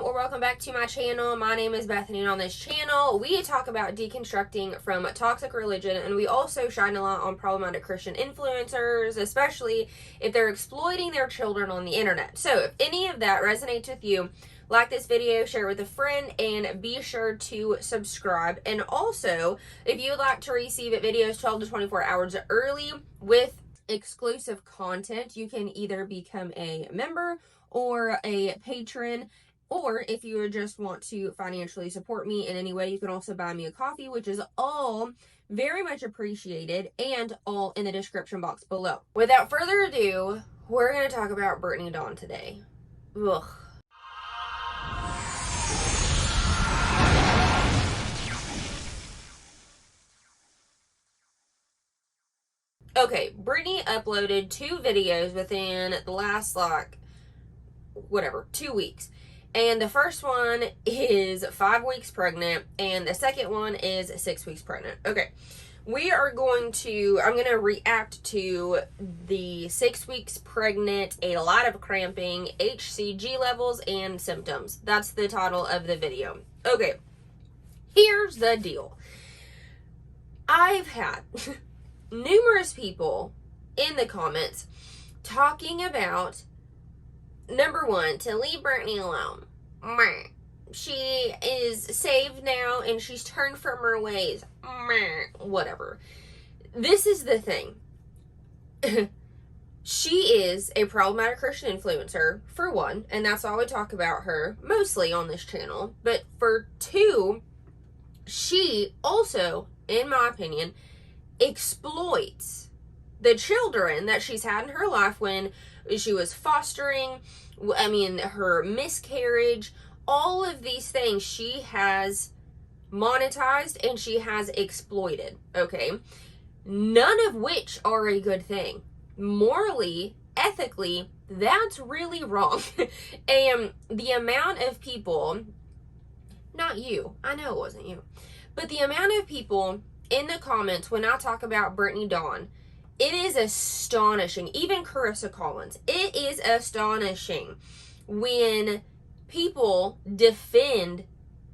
or welcome back to my channel. My name is Bethany, and on this channel we talk about deconstructing from toxic religion, and we also shine a light on problematic Christian influencers, especially if they're exploiting their children on the internet. So if any of that resonates with you, like this video, share it with a friend, and be sure to subscribe. And also, if you would like to receive videos 12 to 24 hours early with exclusive content, you can either become a member or a patron, or if you just want to financially support me in any way, you can also buy me a coffee, which is all very much appreciated, and all in the description box below. Without further ado, we're going to talk about Brittany Dawn today. Ugh. Okay, Brittany uploaded 2 videos within the last, 2 weeks. And the first one is 5 weeks pregnant, and the second one is 6 weeks pregnant. Okay, I'm going to react to the 6 weeks pregnant, a lot of cramping, HCG levels, and symptoms. That's the title of the video. Okay, here's the deal. I've had numerous people in the comments talking about, number one, to leave Brittany alone. She is saved now and she's turned from her ways. Whatever. This is the thing. She is a problematic Christian influencer, for one, and that's all we talk about her mostly on this channel. But for two, she also, in my opinion, exploits the children that she's had in her life when she was fostering. I mean, her miscarriage, all of these things she has monetized and she has exploited, okay? None of which are a good thing. Morally, ethically, that's really wrong. And the amount of people, not you, I know it wasn't you, but the amount of people in the comments when I talk about Brittany Dawn, it is astonishing. Even Carissa Collins, it is astonishing when people defend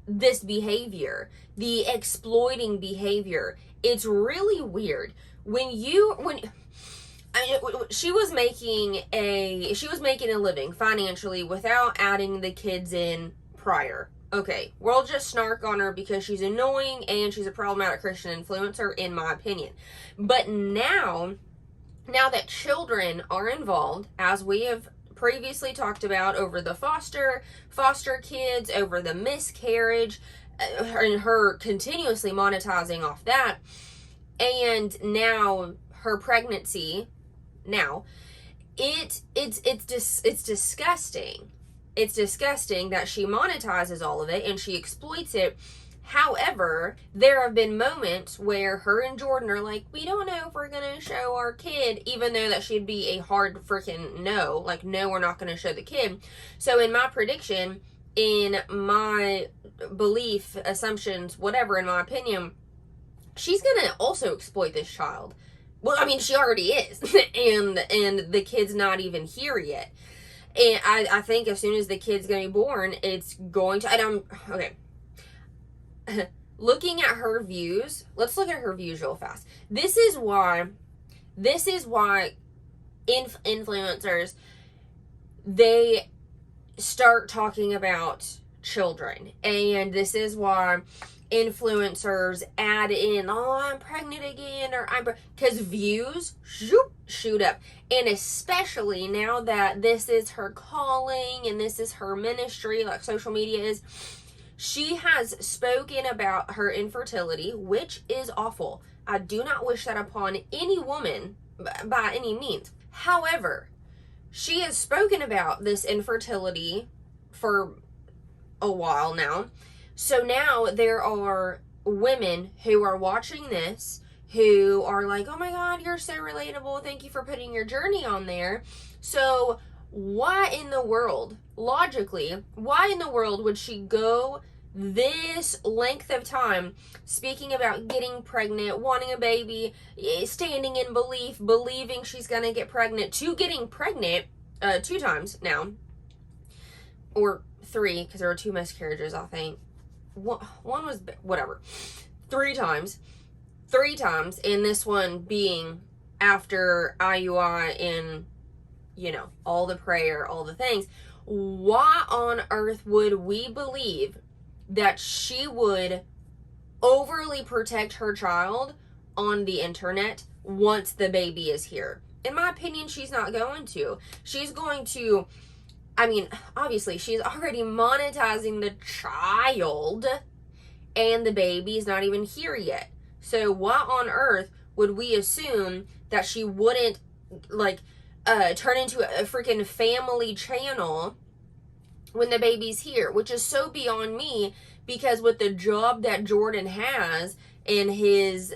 this behavior, the exploiting behavior. It's really weird. She was making a living financially without adding the kids in prior. Okay, we'll just snark on her because she's annoying and she's a problematic Christian influencer, in my opinion. But now that children are involved, as we have previously talked about, over the foster kids, over the miscarriage, and her continuously monetizing off that, and now her pregnancy, it's disgusting. It's disgusting that she monetizes all of it and she exploits it. However, there have been moments where her and Jordan are like, we don't know if we're going to show our kid, even though that should be a hard freaking no. Like, no, we're not going to show the kid. So in my prediction, in my belief, assumptions, whatever, in my opinion, she's going to also exploit this child. Well, I mean, she already is. and the kid's not even here yet. And I think as soon as the kid's going to be born, it's going to, okay. Looking at her views, let's look at her views real fast. This is why influencers, they start talking about children. And this is why influencers add in, oh, I'm pregnant again, or because views shoot up. And especially now that this is her calling and this is her ministry, like social media is, she has spoken about her infertility, which is awful. I do not wish that upon any woman by any means. However, she has spoken about this infertility for a while now. So now there are women who are watching this who are like, oh my God, you're so relatable. Thank you for putting your journey on there. So why in the world, logically, why in the world would she go this length of time speaking about getting pregnant, wanting a baby, standing in belief, believing she's going to get pregnant, to getting pregnant 2 times now, or 3, because there were 2 miscarriages, I think. One was, whatever. 3 times. 3 times, and this one being after IUI and, all the prayer, all the things. Why on earth would we believe that she would overly protect her child on the internet once the baby is here? In my opinion, she's not going to. She's going to, obviously, she's already monetizing the child, and the baby's not even here yet. So why on earth would we assume that she wouldn't, turn into a freaking family channel when the baby's here? Which is so beyond me, because with the job that Jordan has in his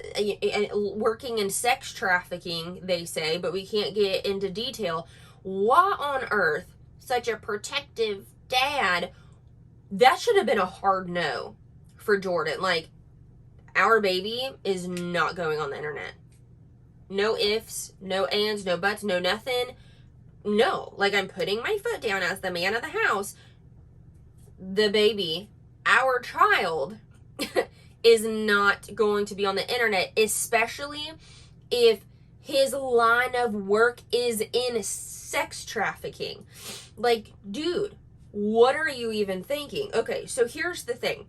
working in sex trafficking, they say, but we can't get into detail. Why on earth such a protective dad? That should have been a hard no for Jordan. Our baby is not going on the internet. No ifs, no ands, no buts, no nothing. No, I'm putting my foot down as the man of the house. The baby, our child, is not going to be on the internet, especially if his line of work is in sex trafficking. Dude, what are you even thinking? Okay, so here's the thing.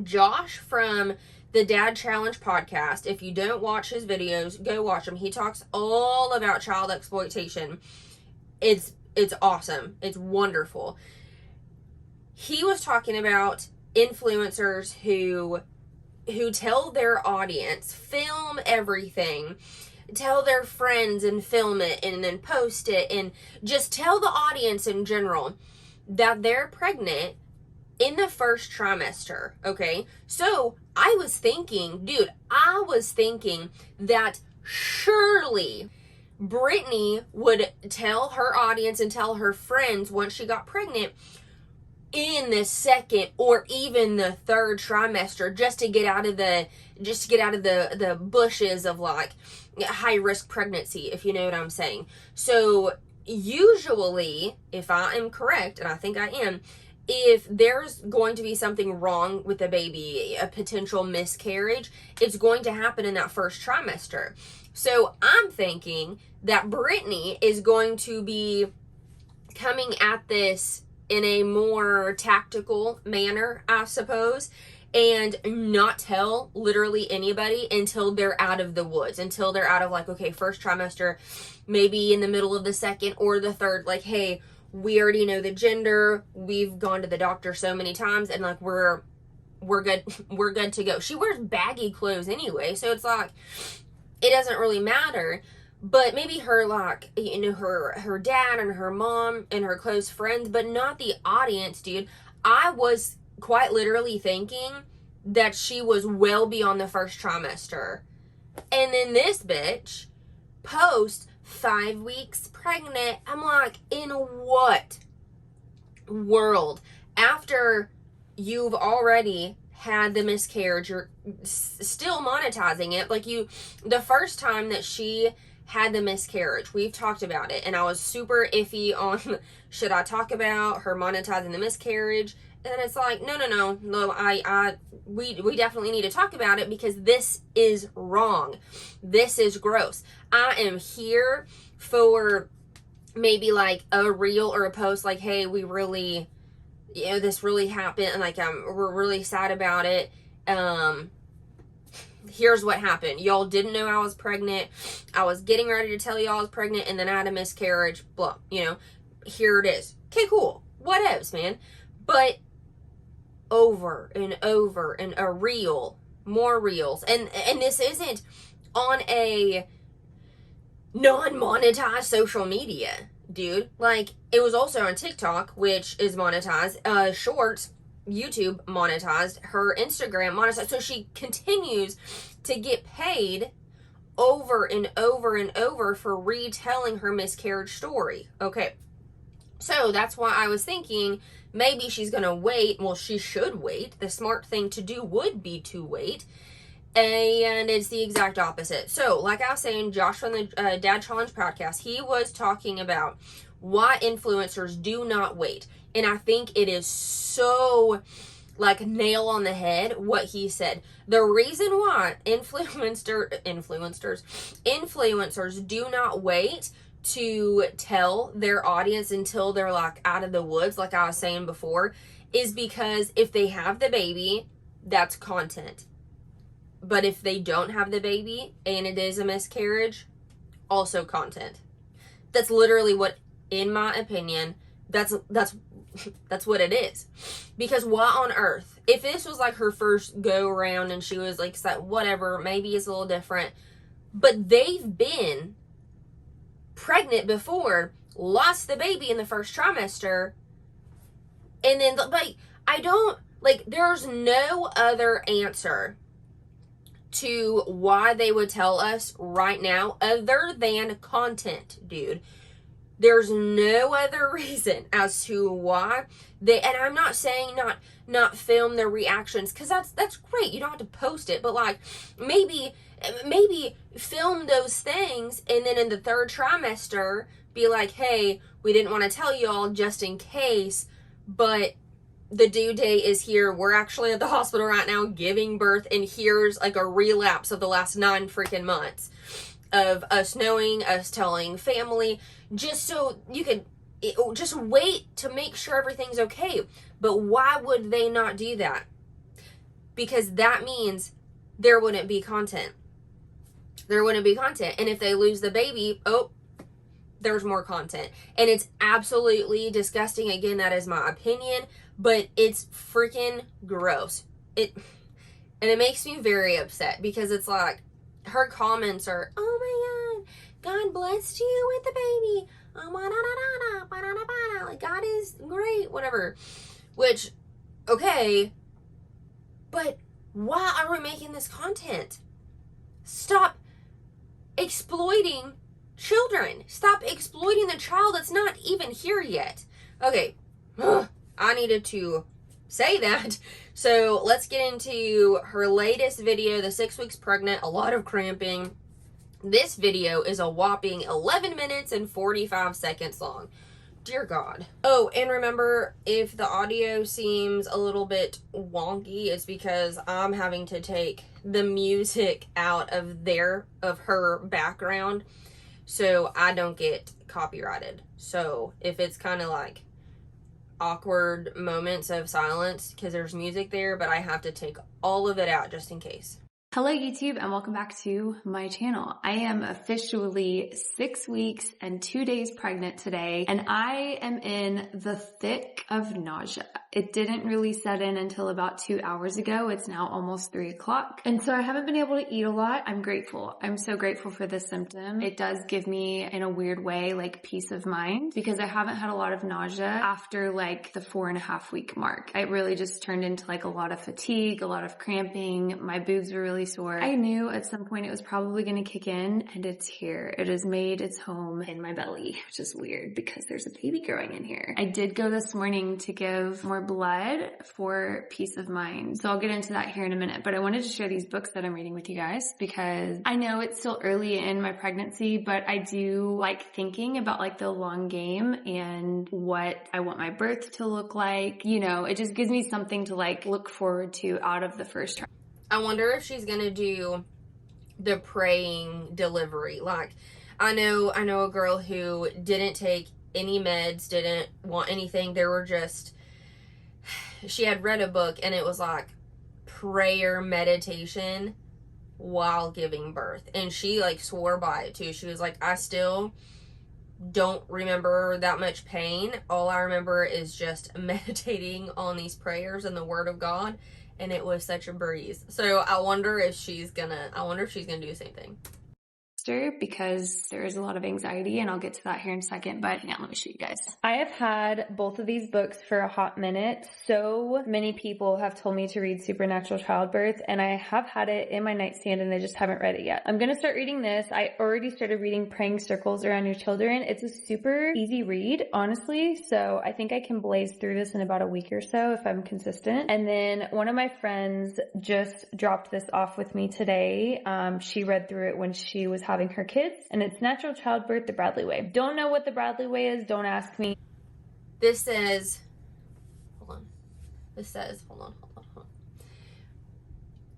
Josh from the Dad Challenge podcast, if you don't watch his videos, go watch them. He talks all about child exploitation. It's awesome. It's wonderful. He was talking about influencers who tell their audience, film everything, tell their friends and film it and then post it, and just tell the audience in general that they're pregnant in the first trimester. Okay, so I was thinking that surely Britney would tell her audience and tell her friends once she got pregnant in the second or even the third trimester, just to get out of the bushes of high risk pregnancy, if you know what I'm saying. So usually, if I am correct, and I think I am, if there's going to be something wrong with the baby, a potential miscarriage, it's going to happen in that first trimester. So I'm thinking that Britney is going to be coming at this in a more tactical manner, I suppose, and not tell literally anybody until they're out of the woods, until they're out of okay, first trimester, maybe in the middle of the second or the third, hey, we already know the gender, we've gone to the doctor so many times, and we're good to go. She wears baggy clothes anyway, so it's it doesn't really matter. But maybe her her dad and her mom and her close friends, but not the audience, dude. I was quite literally thinking that she was well beyond the first trimester. And then this bitch posts 5 weeks pregnant. I'm in what world? After you've already had the miscarriage, you're still monetizing it. The first time that she had the miscarriage, we've talked about it, and I was super iffy on should I talk about her monetizing the miscarriage. And it's no, we definitely need to talk about it, because this is wrong. This is gross. I am here for maybe a reel or a post hey, we really, this really happened, and we're really sad about it. Here's what happened. Y'all didn't know I was pregnant. I was getting ready to tell y'all I was pregnant, and then I had a miscarriage. Blah. Here it is. Okay, cool. Whatevs, man. But over and over and a reel, more reels, and this isn't on a non-monetized social media, dude. It was also on TikTok, which is monetized. Shorts, YouTube monetized, her Instagram monetized. So she continues to get paid over and over and over for retelling her miscarriage story. Okay, so that's why I was thinking maybe she's gonna wait. Well, she should wait. The smart thing to do would be to wait. And it's the exact opposite. So, like I was saying, Josh from the Dad Challenge podcast, he was talking about why influencers do not wait. And I think it is so like nail on the head what he said. The reason why influencers do not wait to tell their audience until they're like out of the woods, like I was saying before, is because if they have the baby, that's content. But if they don't have the baby and it is a miscarriage, also content. That's literally what, in my opinion, that's what it is. Because why on earth, if this was like her first go around and she was like, whatever, maybe it's a little different, but they've been pregnant before, lost the baby in the first trimester, and then like there's no other answer to why they would tell us right now other than content, dude. There's no other reason as to why and I'm not saying not film their reactions, because that's great, you don't have to post it, but like maybe film those things, and then in the third trimester be like, hey, we didn't want to tell you all just in case, but the due date is here. We're actually at the hospital right now giving birth, and here's like a relapse of the last 9 freaking months of us knowing, us telling family, just so you could just wait to make sure everything's okay. But why would they not do that? Because that means there wouldn't be content. There wouldn't be content. And if they lose the baby, there's more content. And it's absolutely disgusting. Again, that is my opinion, but it's freaking gross. And it makes me very upset, because it's like her comments are, oh my God, God blessed you with the baby. Like, God is great, whatever. Which, okay, but why are we making this content? Stop exploiting children. Stop exploiting the child that's not even here yet. Okay, I needed to say that. So let's get into her latest video, the 6 weeks pregnant, a lot of cramping. This video is a whopping 11 minutes and 45 seconds long. Dear God. Oh, and remember, if the audio seems a little bit wonky, it's because I'm having to take the music out of her background so I don't get copyrighted. So if it's kind of like awkward moments of silence because there's music there, but I have to take all of it out just in case. Hello YouTube, and welcome back to my channel. I am officially 6 weeks and 2 days pregnant today, and I am in the thick of nausea. It didn't really set in until about 2 hours ago. It's now almost 3 o'clock. And so I haven't been able to eat a lot. I'm grateful. I'm so grateful for this symptom. It does give me, in a weird way, like peace of mind, because I haven't had a lot of nausea after like the 4.5 week mark. It really just turned into like a lot of fatigue, a lot of cramping. My boobs were really sore. I knew at some point it was probably going to kick in, and it's here. It has made its home in my belly, which is weird because there's a baby growing in here. I did go this morning to give more blood for peace of mind, so I'll get into that here in a minute, but I wanted to share these books that I'm reading with you guys because I know it's still early in my pregnancy, but I do like thinking about like the long game and what I want my birth to look like. You know, it just gives me something to like look forward to out of the first trimester. I wonder if she's gonna do the praying delivery. Like, I know a girl who didn't take any meds, didn't want anything. There were just, she had read a book and it was like prayer meditation while giving birth. And she like swore by it too. She was like, I still don't remember that much pain. All I remember is just meditating on these prayers and the word of God. And it was such a breeze. So I wonder if she's gonna do the same thing. Because there is a lot of anxiety, and I'll get to that here in a second, but hang on, let me show you guys. I have had both of these books for a hot minute. So many people have told me to read Supernatural Childbirth, and I have had it in my nightstand and I just haven't read it yet. I'm gonna start reading this. I already started reading Praying Circles Around Your Children. It's a super easy read, honestly, so I think I can blaze through this in about a week or so if I'm consistent. And then one of my friends just dropped this off with me today. She read through it when she was having her kids, and it's natural childbirth the Bradley way. Don't know what the Bradley way is, don't ask me. This says, hold on. This says, hold on.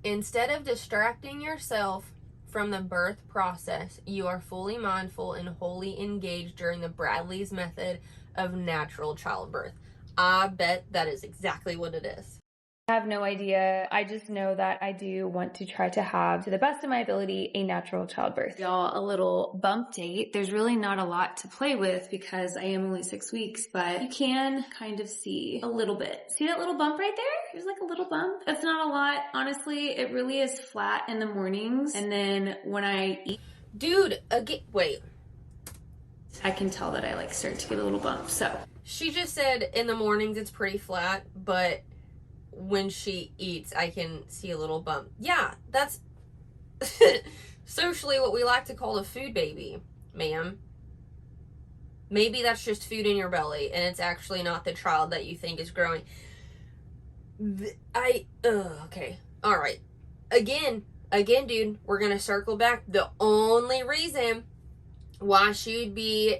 Instead of distracting yourself from the birth process, you are fully mindful and wholly engaged during the Bradley's method of natural childbirth. I bet that is exactly what it is. I have no idea. I just know that I do want to try to have, to the best of my ability, a natural childbirth. Y'all, a little bump date. There's really not a lot to play with because I am only 6 weeks, but you can kind of see a little bit. See that little bump right there? There's like a little bump. That's not a lot. Honestly, it really is flat in the mornings. And then when I eat, dude, again, wait. I can tell that I like start to get a little bump. So she just said in the mornings it's pretty flat, but when she eats, I can see a little bump. Yeah, that's socially what we like to call a food baby, ma'am. Maybe that's just food in your belly, and it's actually not the child that you think is growing. Okay. All right. Again, dude, we're going to circle back. The only reason why she would be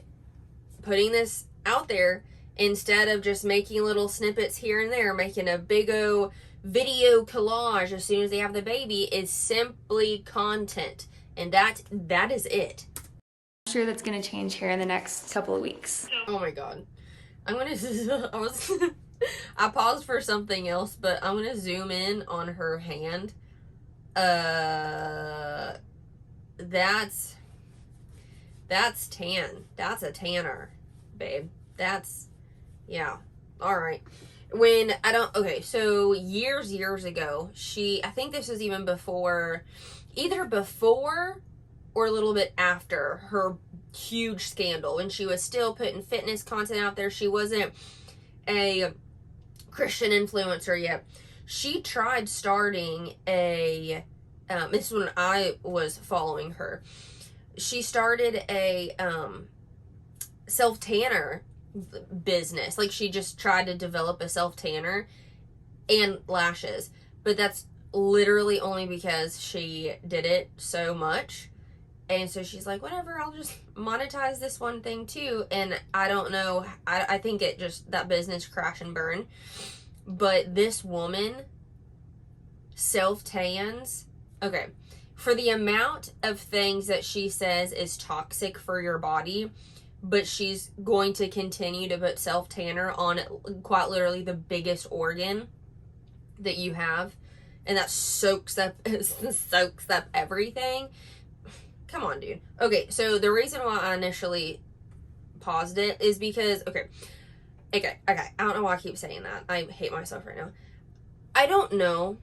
putting this out there instead of just making little snippets here and there, making a big O video collage as soon as they have the baby, is simply content. And that is it. I'm sure that's going to change here in the next couple of weeks. Oh my God. I paused for something else, but I'm going to zoom in on her hand. That's tan. That's a tanner, babe. Yeah. All right. So years ago, I think this was even either before or a little bit after her huge scandal, when she was still putting fitness content out there. She wasn't a Christian influencer yet. She tried starting this is when I was following her. She started a self-tanner business. Like, she just tried to develop a self-tanner and lashes, but that's literally only because she did it so much. And so she's like, whatever, I'll just monetize this one thing too. And I don't know, I think that business crash and burn. But this woman self-tans. Okay, for the amount of things that she says is toxic for your body, but she's going to continue to put self-tanner on quite literally the biggest organ that you have, and that soaks up everything. Come on, dude. Okay, so the reason why I initially paused it is because, okay, I don't know why I keep saying that. I hate myself right now. I don't know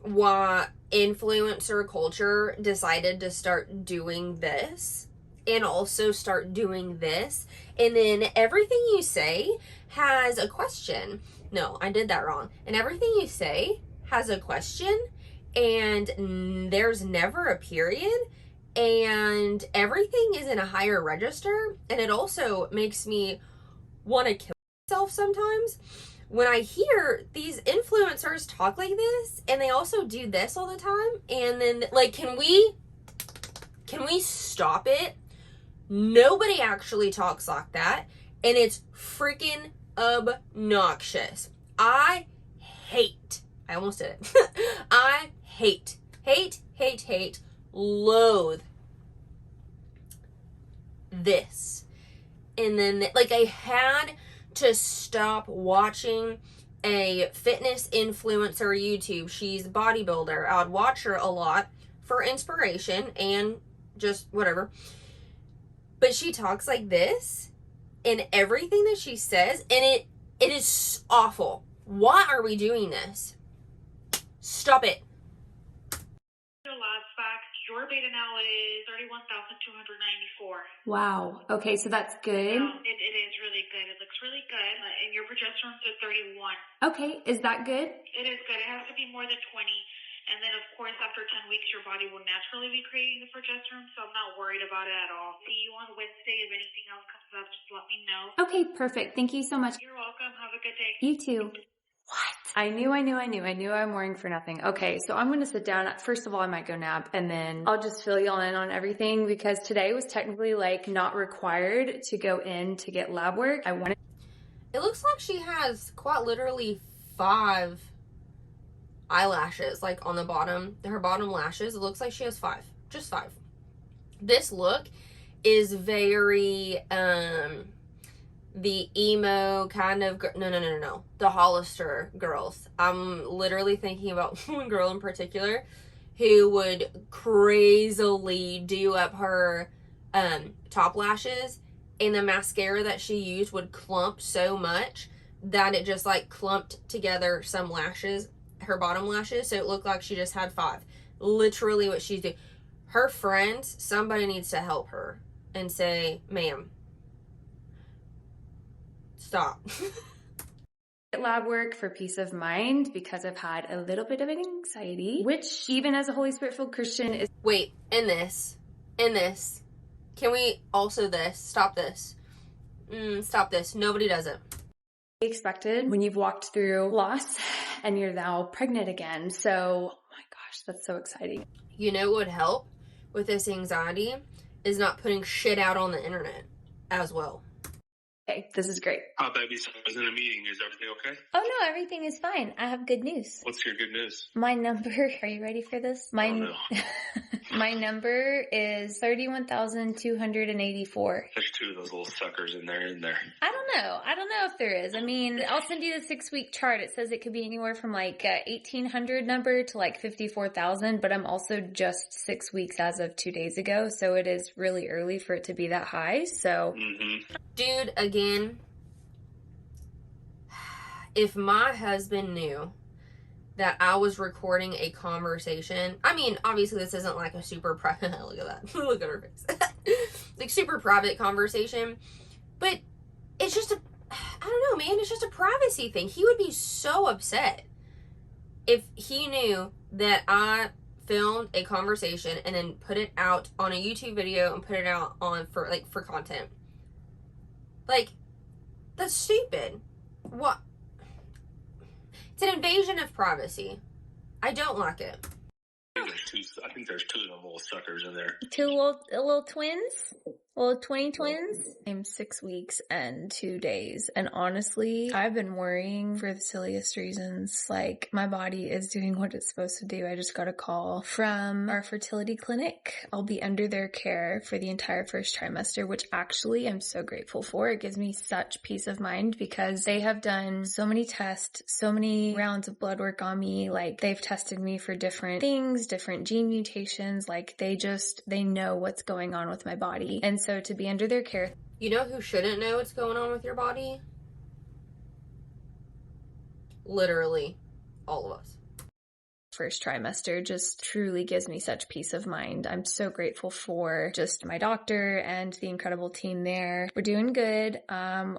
why influencer culture decided to start doing this and also start doing this, and then everything you say has a question. No, I did that wrong. And everything you say has a question, and there's never a period, and everything is in a higher register. And it also makes me want to kill myself sometimes when I hear these influencers talk like this, and they also do this all the time. And then, like, can we stop it? Nobody actually talks like that, and it's freaking obnoxious. I almost did it. I hate, loathe this. And then, like, I had to stop watching a fitness influencer YouTube. She's a bodybuilder. I would watch her a lot for inspiration and just whatever. But she talks like this in everything that she says, and it is awful. Why are we doing this? Stop it. The last fact, your beta now is 31,294. Wow. Okay, so that's good. It is really good. It looks really good. And your progesterone's at 31. Okay, is that good? It is good. It has to be more than 20. And then, of course, after 10 weeks, your body will naturally be creating the progesterone, so I'm not worried about it at all. See you on Wednesday. If anything else comes up, just let me know. Okay, perfect. Thank you so much. You're welcome. Have a good day. You too. What? I knew I'm worrying for nothing. Okay, so I'm going to sit down. First of all, I might go nap, and then I'll just fill y'all in on everything, because today was technically like not required to go in to get lab work. It looks like she has quite literally 5 eyelashes, like on the bottom, her bottom lashes. It looks like she has 5, just 5. This look is very the emo kind of no, the Hollister girls. I'm literally thinking about one girl in particular who would crazily do up her top lashes, and the mascara that she used would clump so much that it just like clumped together some lashes, her bottom lashes, so it looked like she just had 5. Literally what she's doing. Her friends, somebody needs to help her and say, ma'am, stop. Lab work for peace of mind, because I've had a little bit of an anxiety, which even as a Holy Spirit filled Christian is. Wait, in this, can we also stop this? Stop this. Nobody does it. Expected when you've walked through loss and you're now pregnant again. So, oh my gosh, that's so exciting. You know what would help with this anxiety is not putting shit out on the internet as well. Okay, this is great. Oh, baby, so I was in a meeting. Is everything okay? Oh no, everything is fine. I have good news. What's your good news? My number, are you ready for this? Oh, no. My number is 31,284. There's 2 of those little suckers in there. I don't know if there is. I mean, I'll send you the 6-week chart. It says it could be anywhere from like 1,800 number to like 54,000, but I'm also just 6 weeks as of 2 days ago. So it is really early for it to be that high. So Dude, again, if my husband knew that I was recording a conversation, I mean, obviously this isn't like a super private, look at that, look at her face, like super private conversation, but it's just I don't know, man, it's just a privacy thing. He would be so upset if he knew that I filmed a conversation and then put it out on a YouTube video and put it out on for content. Like, that's stupid. What? It's an invasion of privacy. I don't like it. I think there's 2 of them little suckers in there. 2 little twins? Little twins? I'm 6 weeks and 2 days. And honestly, I've been worrying for the silliest reasons. Like, my body is doing what it's supposed to do. I just got a call from our fertility clinic. I'll be under their care for the entire first trimester, which actually I'm so grateful for. It gives me such peace of mind, because they have done so many tests, so many rounds of blood work on me. Like, they've tested me for different things, different gene mutations. Like, they know what's going on with my body. And so to be under their care. You know who shouldn't know what's going on with your body? Literally, all of us. First trimester just truly gives me such peace of mind. I'm so grateful for just my doctor and the incredible team there. We're doing good.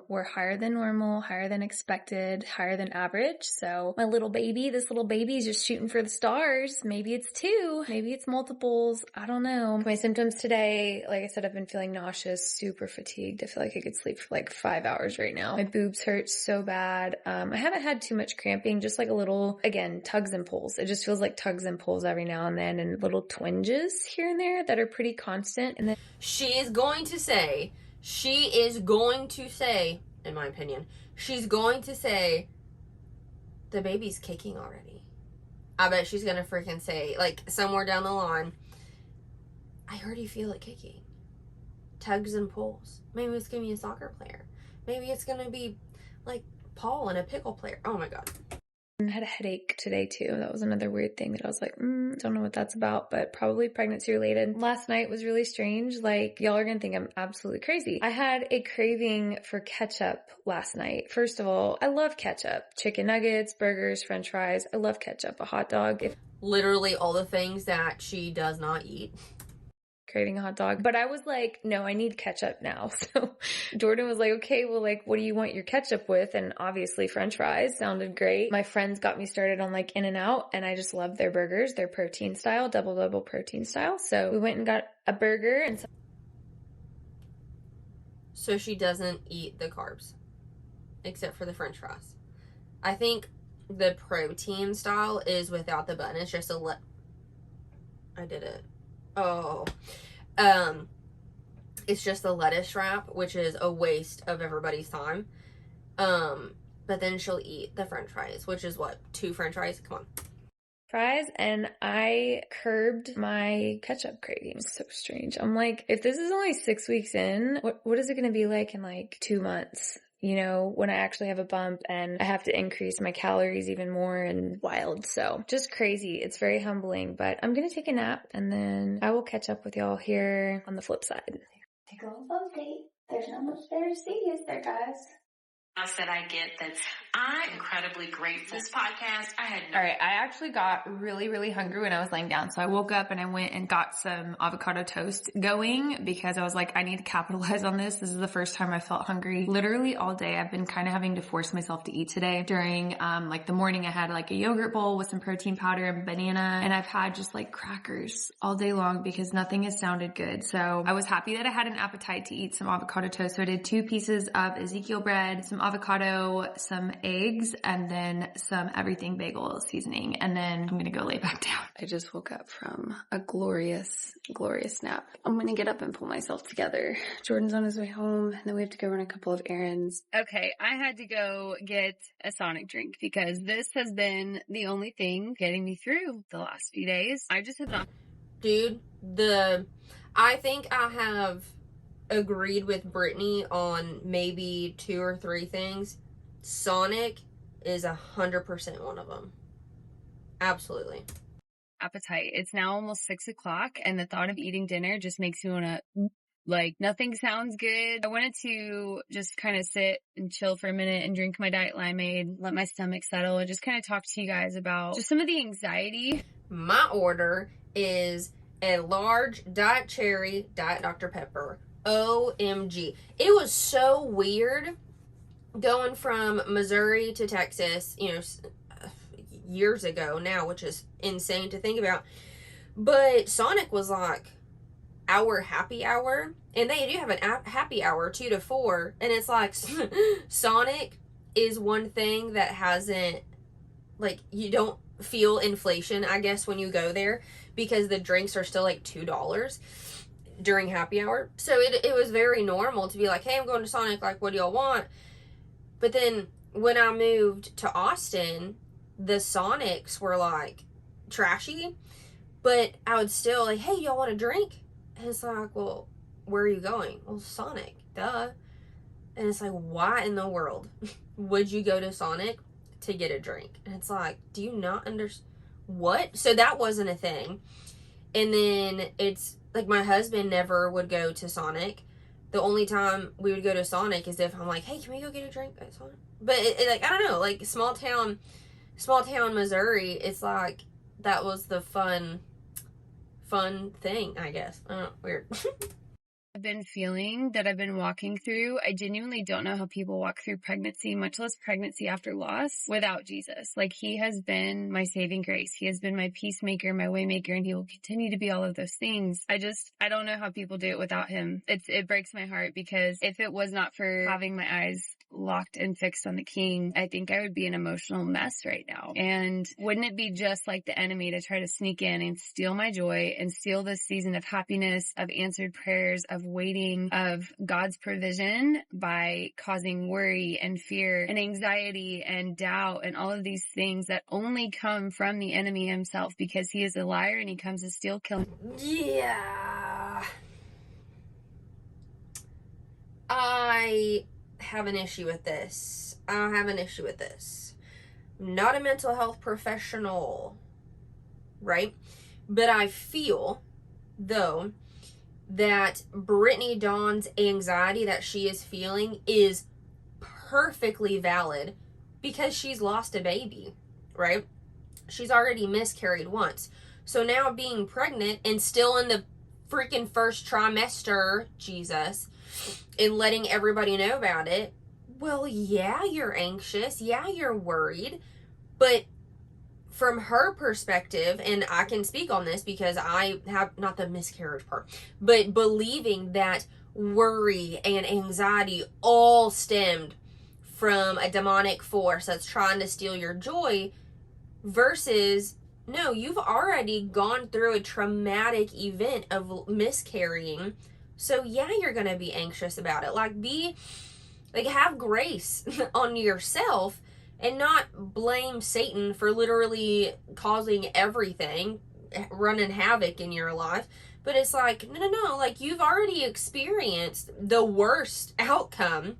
We're higher than normal, higher than expected, higher than average. So this little baby is just shooting for the stars. Maybe it's 2, maybe it's multiples. I don't know. My symptoms today, like I said, I've been feeling nauseous, super fatigued. I feel like I could sleep for like 5 hours right now. My boobs hurt so bad. I haven't had too much cramping, just like a little, again, tugs and pulls. It just feels like tugs and pulls every now and then, and little twinges here and there that are pretty constant. And then she is going to say, in my opinion, she's going to say, the baby's kicking already. I bet she's gonna freaking say, like, somewhere down the line, I already feel it kicking. Tugs and pulls. Maybe it's gonna be a soccer player. Maybe it's gonna be like Paul and a pickle player. Oh my god. I had a headache today too. That was another weird thing that I was like, don't know what that's about, but probably pregnancy related. Last night was really strange. Like, y'all are gonna think I'm absolutely crazy. I had a craving for ketchup last night. First of all, I love ketchup. Chicken nuggets, burgers, french fries. I love ketchup. A hot dog. Literally all the things that she does not eat. Craving a hot dog. But I was like, no, I need ketchup now. So Jordan was like, okay, well, like, what do you want your ketchup with? And obviously french fries sounded great. My friends got me started on like In-N-Out, and I just love their burgers. They're protein style, double protein style. So we went and got a burger. And so she doesn't eat the carbs except for the french fries. I think the protein style is without the bun. It's just I did it. Oh. It's just the lettuce wrap, which is a waste of everybody's time. But then she'll eat the french fries, which is what? 2 french fries? Come on. Fries, and I curbed my ketchup cravings. So strange. I'm like, if this is only 6 weeks in, what is it going to be like in like 2 months? You know, when I actually have a bump and I have to increase my calories even more, and wild. So just crazy. It's very humbling, but I'm going to take a nap and then I will catch up with y'all here on the flip side. Take a little update. There's not much there to see, is there, guys? Else that I get that I'm incredibly grateful. This podcast, I had no. All right, I actually got really, really hungry when I was laying down. So I woke up and I went and got some avocado toast going because I was like, I need to capitalize on this. This is the first time I felt hungry literally all day. I've been kind of having to force myself to eat today. During like the morning, I had like a yogurt bowl with some protein powder and banana, and I've had just like crackers all day long because nothing has sounded good. So I was happy that I had an appetite to eat some avocado toast. So I did 2 pieces of Ezekiel bread, some avocado, some eggs, and then some everything bagel seasoning. And then I'm going to go lay back down. I just woke up from a glorious, glorious nap. I'm going to get up and pull myself together. Jordan's on his way home, and then we have to go run a couple of errands. Okay, I had to go get a Sonic drink because this has been the only thing getting me through the last few days. I just have not. Dude, I think I have agreed with Brittany on maybe 2 or 3 things. Sonic is 100% one of them. Absolutely. Appetite. It's now almost 6 o'clock, and the thought of eating dinner just makes me want to, like, nothing sounds good. I wanted to just kind of sit and chill for a minute and drink my diet limeade, let my stomach settle, and just kind of talk to you guys about just some of the anxiety. My order is a large Diet Cherry, Diet Dr. Pepper. OMG. It was so weird going from Missouri to Texas, you know, years ago now, which is insane to think about. But Sonic was like our happy hour, and they do have an happy hour 2 to 4, and it's like Sonic is one thing that hasn't, like, you don't feel inflation, I guess, when you go there, because the drinks are still like $2 during happy hour. So it was very normal to be like, hey, I'm going to Sonic, like, what do y'all want? But then when I moved to Austin, the Sonics were like trashy, but I would still like, hey, y'all want a drink? And it's like, well, where are you going? Well, Sonic, duh. And it's like, why in the world would you go to Sonic to get a drink? And it's like, do you not understand? What? So that wasn't a thing. And then it's like, my husband never would go to Sonic. The only time we would go to Sonic is if I'm like, hey, can we go get a drink at Sonic? But like, I don't know, like small town Missouri, it's like, that was the fun thing, I guess. I don't know, weird. I've been feeling that I've been walking through. I genuinely don't know how people walk through pregnancy, much less pregnancy after loss, without Jesus. Like, he has been my saving grace. He has been my peacemaker, my waymaker, and he will continue to be all of those things. I don't know how people do it without him. It breaks my heart, because if it was not for having my eyes locked and fixed on the King, I think I would be an emotional mess right now. And wouldn't it be just like the enemy to try to sneak in and steal my joy and steal this season of happiness, of answered prayers, of waiting, of God's provision, by causing worry and fear and anxiety and doubt and all of these things that only come from the enemy himself, because he is a liar and he comes to steal, kill. Yeah. I have an issue with this. I'm not a mental health professional, right? But I feel, though, that Brittany Dawn's anxiety that she is feeling is perfectly valid, because she's lost a baby, right? She's already miscarried once. So now being pregnant and still in the freaking first trimester, Jesus, and letting everybody know about it, well, yeah, you're anxious, yeah, you're worried, but from her perspective, and I can speak on this because I have, not the miscarriage part, but believing that worry and anxiety all stemmed from a demonic force that's trying to steal your joy, versus, no, you've already gone through a traumatic event of miscarrying. So yeah, you're going to be anxious about it. Have grace on yourself and not blame Satan for literally causing everything, running havoc in your life. But it's like, no, like, you've already experienced the worst outcome.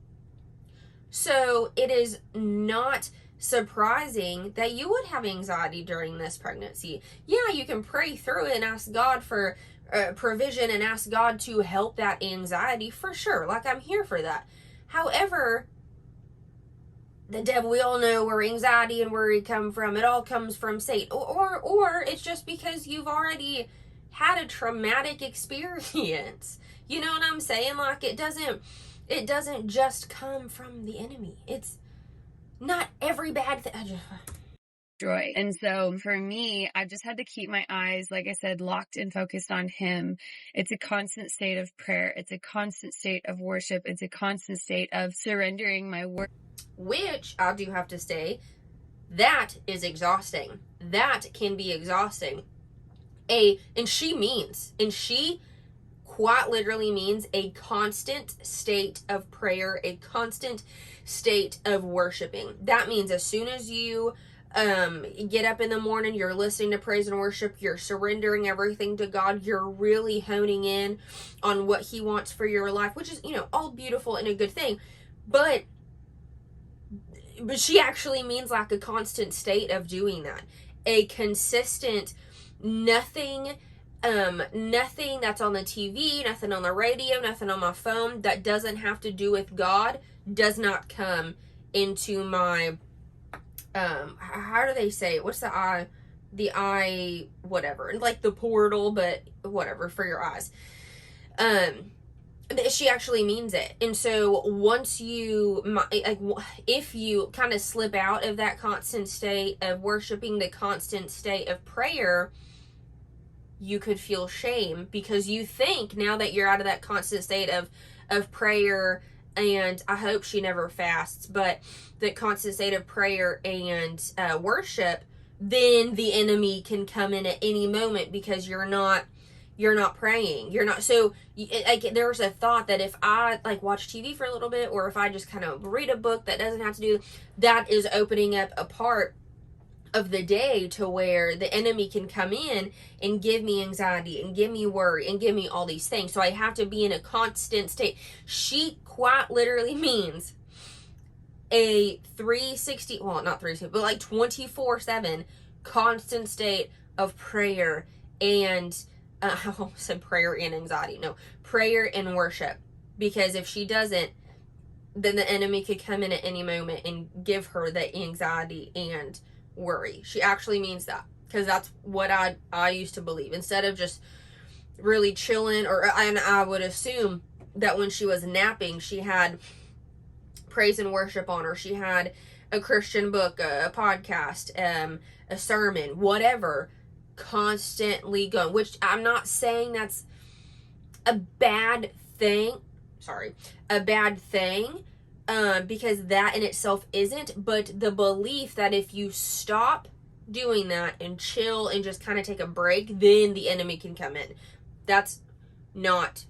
So it is not surprising that you would have anxiety during this pregnancy. Yeah, you can pray through it and ask God for provision and ask God to help that anxiety, for sure. Like, I'm here for that. However, the devil, we all know where anxiety and worry come from. It all comes from Satan. Or it's just because you've already had a traumatic experience. You know what I'm saying? Like, it doesn't just come from the enemy. It's not every bad thing. Joy. And so for me, I've just had to keep my eyes, like I said, locked and focused on him. It's a constant state of prayer. It's a constant state of worship. It's a constant state of surrendering my work. Which, I do have to say, that is exhausting. That can be exhausting. And she quite literally means a constant state of prayer, a constant state of worshiping. That means as soon as you get up in the morning, you're listening to praise and worship, you're surrendering everything to God, you're really honing in on what he wants for your life, which is, all beautiful and a good thing. But she actually means like a constant state of doing that. A consistent, nothing that's on the TV, nothing on the radio, nothing on my phone that doesn't have to do with God does not come into my, how do they say it? What's the eye, whatever, like the portal, but whatever, for your eyes. She actually means it. And so once if you kind of slip out of that constant state of worshiping, the constant state of prayer, you could feel shame because you think now that you're out of that constant state of prayer, and I hope she never fasts, but the constant state of prayer and worship, then the enemy can come in at any moment because you're not praying. You're not. So there's a thought that if I watch TV for a little bit, or if I just kind of read a book that doesn't have to do, that is opening up a part of the day to where the enemy can come in and give me anxiety and give me worry and give me all these things. So I have to be in a constant state. She quite literally means a 360, well, not 360, but like 24/7 constant state of prayer and I almost said prayer and anxiety. No, prayer and worship. Because if she doesn't, then the enemy could come in at any moment and give her that anxiety and worry. She actually means that, because that's what I used to believe. Instead of just really chilling, and I would assume that when she was napping, she had praise and worship on her. She had a Christian book, a podcast, a sermon, whatever, constantly going, which I'm not saying that's a bad thing. Because that in itself isn't, but the belief that if you stop doing that and chill and just kind of take a break, then the enemy can come in. That's not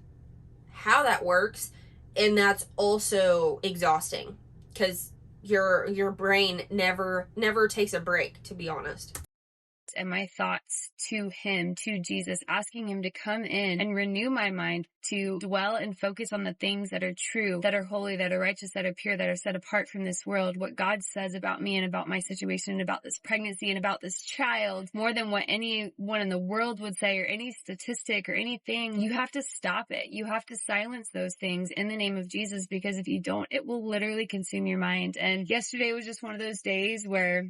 how that works, and that's also exhausting because your brain never takes a break, to be honest. And my thoughts to him, to Jesus, asking him to come in and renew my mind to dwell and focus on the things that are true, that are holy, that are righteous, that are pure, that are set apart from this world, what God says about me and about my situation and about this pregnancy and about this child, more than what anyone in the world would say or any statistic or anything. You have to stop it. You have to silence those things in the name of Jesus, because if you don't, it will literally consume your mind. And yesterday was just one of those days where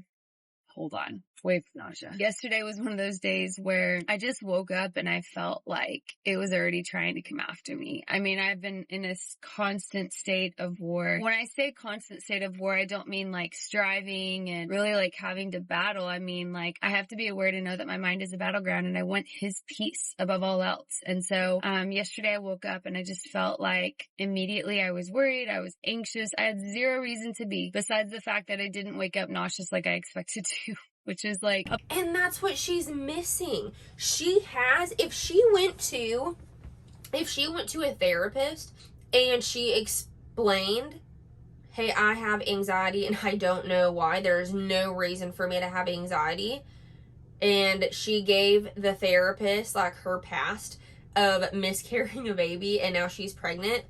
hold on. Wait for nausea. Yesterday was one of those days where I just woke up and I felt like it was already trying to come after me. I mean, I've been in this constant state of war. When I say constant state of war, I don't mean like striving and really like having to battle. I mean, like, I have to be aware to know that my mind is a battleground and I want his peace above all else. And so, yesterday I woke up and I just felt like immediately I was worried. I was anxious. I had zero reason to be, besides the fact that I didn't wake up nauseous like I expected to. Which is like, and that's what she's missing. She has, if she went to a therapist and she explained, hey, I have anxiety and I don't know why, there's no reason for me to have anxiety, and she gave the therapist like her past of miscarrying a baby and now she's pregnant,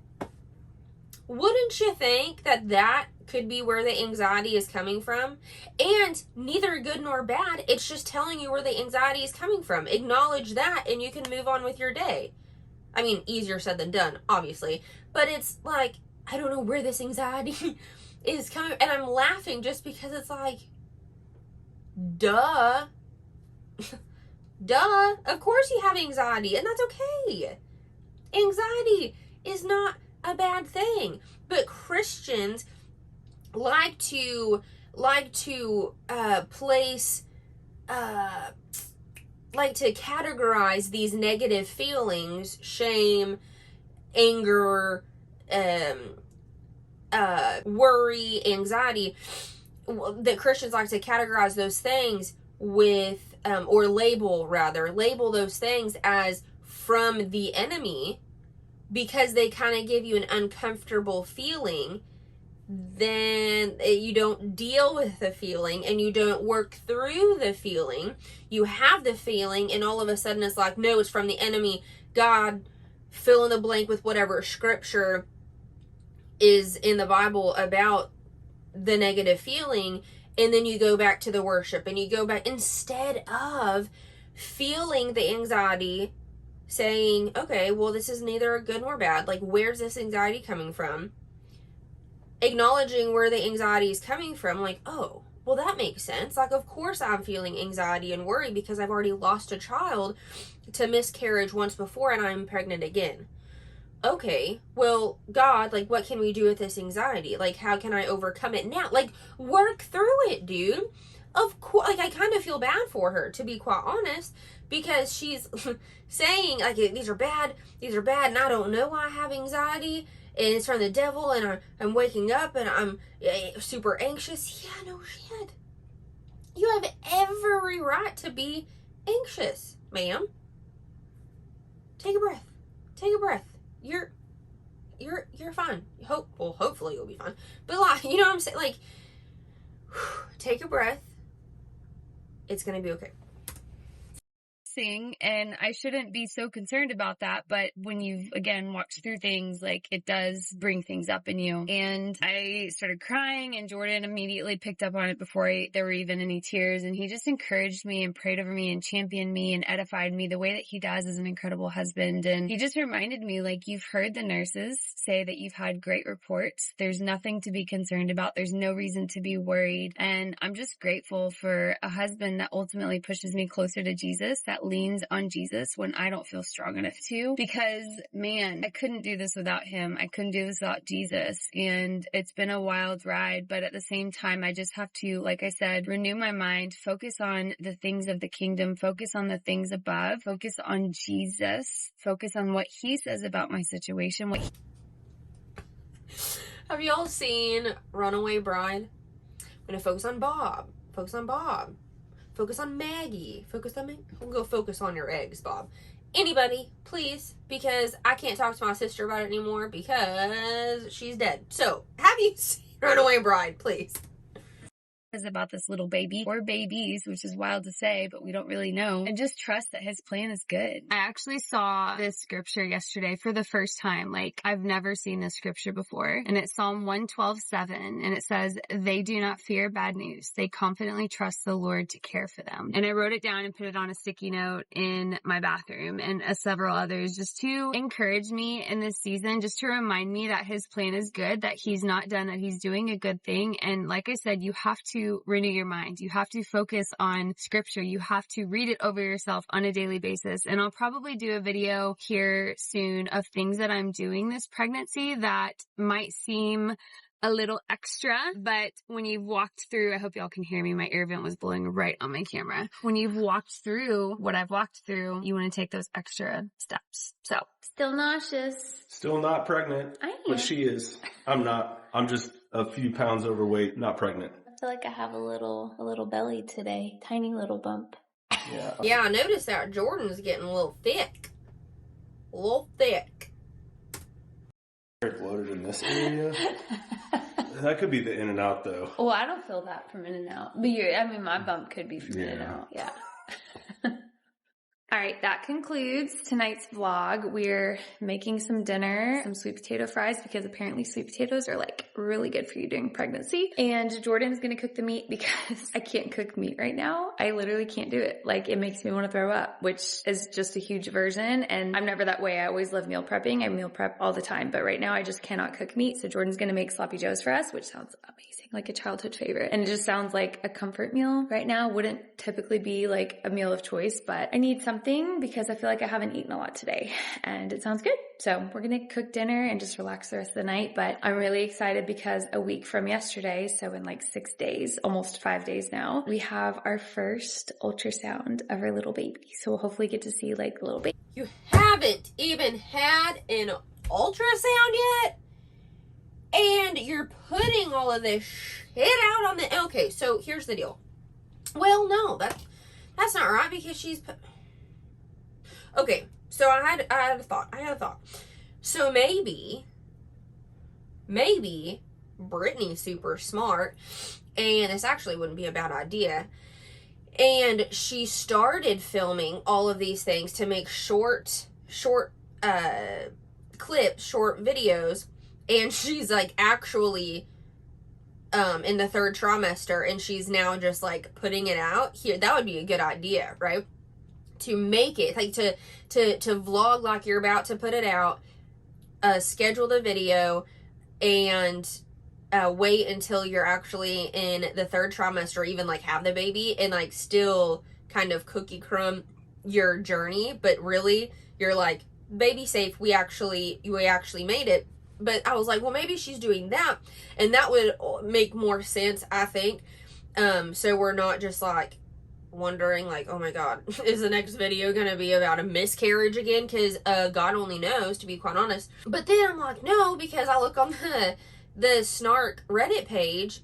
wouldn't you think that that could be where the anxiety is coming from? And neither good nor bad. It's just telling you where the anxiety is coming from. Acknowledge that and you can move on with your day. I mean, easier said than done, obviously. But it's like, I don't know where this anxiety is coming. And I'm laughing just because it's like, duh. Duh. Of course you have anxiety, and that's okay. Anxiety is not a bad thing, but Christians like to categorize these negative feelings, shame, anger, worry, anxiety, that Christians like to categorize those things with, or label those things as from the enemy, because they kind of give you an uncomfortable feeling. Then you don't deal with the feeling and you don't work through the feeling. You have the feeling and all of a sudden it's like, no, it's from the enemy. God, fill in the blank with whatever scripture is in the Bible about the negative feeling. And then you go back to the worship and you go back, instead of feeling the anxiety, saying, okay, well, this is neither good nor bad. Like, where's this anxiety coming from? Acknowledging where the anxiety is coming from, like, oh, well, that makes sense. Like, of course I'm feeling anxiety and worry because I've already lost a child to miscarriage once before and I'm pregnant again. Okay, well, God, like, what can we do with this anxiety? Like, how can I overcome it now? Like, work through it, dude. Of course, like, I kind of feel bad for her, to be quite honest, because she's saying, like, these are bad, and I don't know why I have anxiety, and it's from the devil, and I'm waking up, and I'm super anxious. Yeah, no shit. You have every right to be anxious, ma'am. Take a breath. Take a breath. You're fine. Hopefully you'll be fine. But, like, you know what I'm saying? Like, take a breath. It's gonna be okay. And I shouldn't be so concerned about that, but when you've again walked through things, like, it does bring things up in you. And I started crying and Jordan immediately picked up on it before there were even any tears, and he just encouraged me and prayed over me and championed me and edified me the way that he does as an incredible husband. And he just reminded me, like, you've heard the nurses say that you've had great reports. There's nothing to be concerned about. There's no reason to be worried. And I'm just grateful for a husband that ultimately pushes me closer to Jesus, that leans on Jesus when I don't feel strong enough to, because, man, I couldn't do this without him. I couldn't do this without Jesus. And it's been a wild ride, but at the same time, I just have to, like I said, renew my mind, focus on the things of the kingdom, focus on the things above, focus on Jesus, focus on what he says about my situation. Have y'all seen Runaway Bride? I'm gonna focus on Bob. Focus on Bob. Focus on Maggie. Focus on me. We'll go focus on your eggs, Bob. Anybody, please, because I can't talk to my sister about it anymore because she's dead. So, have you seen Runaway Bride, please? Is about this little baby or babies, which is wild to say, but we don't really know, and just trust that his plan is good. I actually saw this scripture yesterday for the first time. Like, I've never seen this scripture before, and it's Psalm 112:7, and it says, they do not fear bad news. They confidently trust the Lord to care for them. And I wrote it down and put it on a sticky note in my bathroom, and several others, just to encourage me in this season, just to remind me that his plan is good, that he's not done, that he's doing a good thing. And like I said, you have to to renew your mind. You have to focus on scripture. You have to read it over yourself on a daily basis. And I'll probably do a video here soon of things that I'm doing this pregnancy that might seem a little extra, but when you've walked through, I hope y'all can hear me. My air vent was blowing right on my camera. When you've walked through what I've walked through, you want to take those extra steps. So Still nauseous. Still not pregnant, I am. but she is. I'm not. I'm just a few pounds overweight, not pregnant. I feel like I have a little belly today. Tiny little bump. Yeah. Yeah, I noticed that Jordan's getting a little thick. A little thick. Very bloated in this area. That could be the in and out though. Well, I don't feel that from In-N-Out. But my bump could be from In-N-Out. Yeah. All right, that concludes tonight's vlog. We're making some dinner, some sweet potato fries, because apparently sweet potatoes are like really good for you during pregnancy. And Jordan's gonna cook the meat because I can't cook meat right now. I literally can't do it. Like, it makes me want to throw up, which is just a huge aversion. And I'm never that way. I always love meal prepping. I meal prep all the time, but right now I just cannot cook meat. So Jordan's gonna make sloppy joes for us, which sounds amazing, like a childhood favorite. And it just sounds like a comfort meal right now. Wouldn't typically be like a meal of choice, but I need something because I feel like I haven't eaten a lot today and it sounds good. So we're going to cook dinner and just relax the rest of the night. But I'm really excited because a week from yesterday, so in like 6 days, almost 5 days now, we have our first ultrasound of our little baby. So we'll hopefully get to see like the little baby. You haven't even had an ultrasound yet? And you're putting all of this shit out on the... Okay, so here's the deal. Well, no, that's not right because she's... Okay, so I had a thought. So maybe Brittany's super smart, and this actually wouldn't be a bad idea. And she started filming all of these things to make short clips, short videos, and she's like actually in the 3rd trimester, and she's now just like putting it out here. That would be a good idea, right? To make it like to vlog like you're about to put it out, schedule the video, and wait until you're actually in the 3rd trimester, or even like have the baby, and like still kind of cookie crumb your journey, but really you're like baby safe. We actually made it. But I was like, well, maybe she's doing that, and that would make more sense, I think. So we're not just like wondering like, oh my god, is the next video gonna be about a miscarriage again? Because God only knows, to be quite honest. But then I'm like, no, because I look on the Snark Reddit page,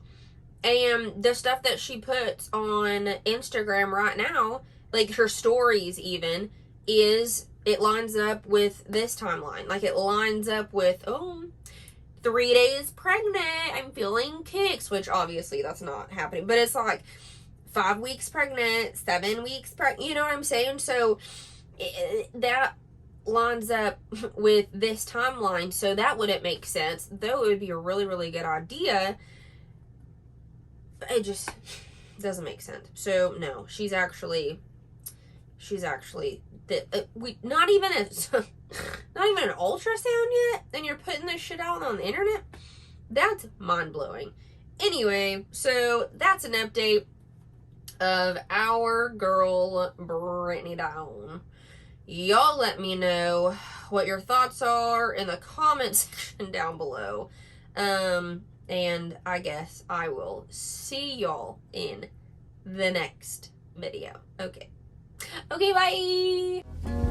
and the stuff that she puts on Instagram right now, like her stories even, it lines up with this timeline. Like, it lines up with 3 days pregnant, I'm feeling kicks, which obviously that's not happening, but it's like 5 weeks pregnant, 7 weeks pregnant, you know what I'm saying? So that lines up with this timeline, so that wouldn't make sense, though it would be a really, really good idea. It just doesn't make sense. So no, she's actually not even an ultrasound yet, and you're putting this shit out on the internet. That's mind-blowing. Anyway, so that's an update of our girl Brittany Dawn. Y'all let me know what your thoughts are in the comment section down below. And I guess I will see y'all in the next video. Okay, bye!